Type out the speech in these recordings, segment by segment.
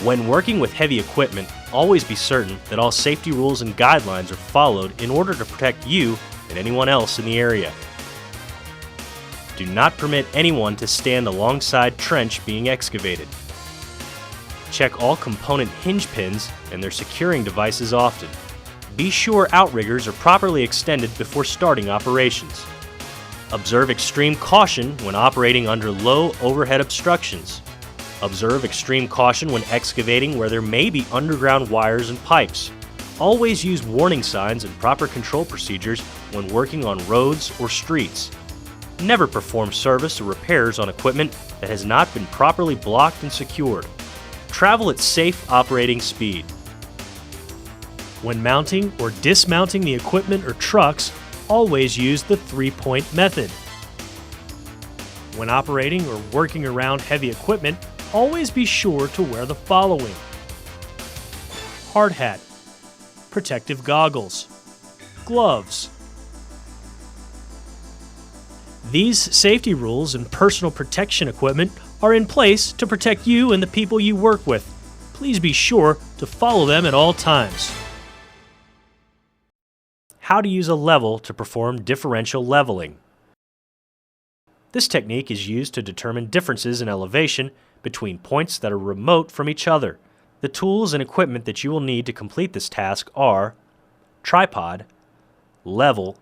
When working with heavy equipment, always be certain that all safety rules and guidelines are followed in order to protect you and anyone else in the area. Do not permit anyone to stand alongside trench being excavated. Check all component hinge pins and their securing devices often. Be sure outriggers are properly extended before starting operations. Observe extreme caution when operating under low overhead obstructions. Observe extreme caution when excavating where there may be underground wires and pipes. Always use warning signs and proper control procedures when working on roads or streets. Never perform service or repairs on equipment that has not been properly blocked and secured. Travel at safe operating speed. When mounting or dismounting the equipment or trucks, always use the three-point method. When operating or working around heavy equipment, always be sure to wear the following: hard hat, protective goggles, gloves. These safety rules and personal protection equipment are in place to protect you and the people you work with. Please be sure to follow them at all times. How to use a level to perform differential leveling. This technique is used to determine differences in elevation between points that are remote from each other. The tools and equipment that you will need to complete this task are tripod, level,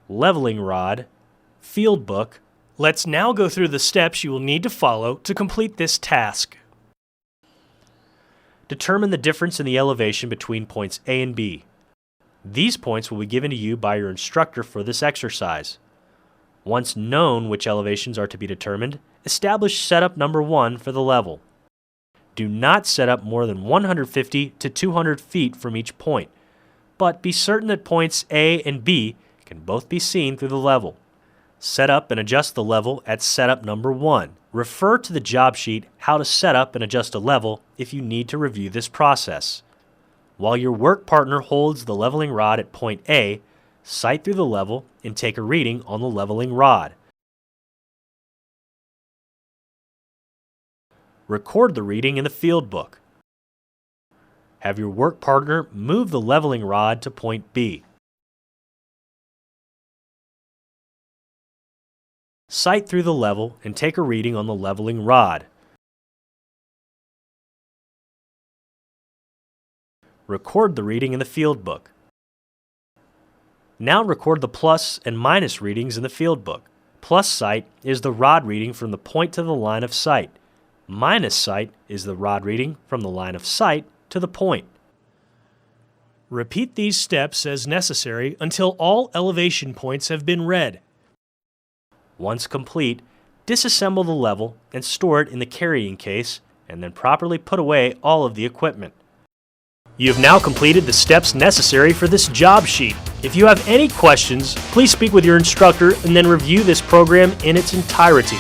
leveling rod, field book. Let's now go through the steps you will need to follow to complete this task. Determine the difference in the elevation between points A and B. These points will be given to you by your instructor for this exercise. Once known which elevations are to be determined, establish setup number 1 for the level. Do not set up more than 150 to 200 feet from each point, but be certain that points A and B can both be seen through the level. Set up and adjust the level at setup number 1. Refer to the job sheet how to set up and adjust a level if you need to review this process. While your work partner holds the leveling rod at point A, sight through the level and take a reading on the leveling rod. Record the reading in the field book. Have your work partner move the leveling rod to point B. Sight through the level and take a reading on the leveling rod. Record the reading in the field book. Now record the plus and minus readings in the field book. Plus sight is the rod reading from the point to the line of sight. Minus sight is the rod reading from the line of sight to the point. Repeat these steps as necessary until all elevation points have been read. Once complete, disassemble the level and store it in the carrying case, and then properly put away all of the equipment. You have now completed the steps necessary for this job sheet. If you have any questions, please speak with your instructor and then review this program in its entirety.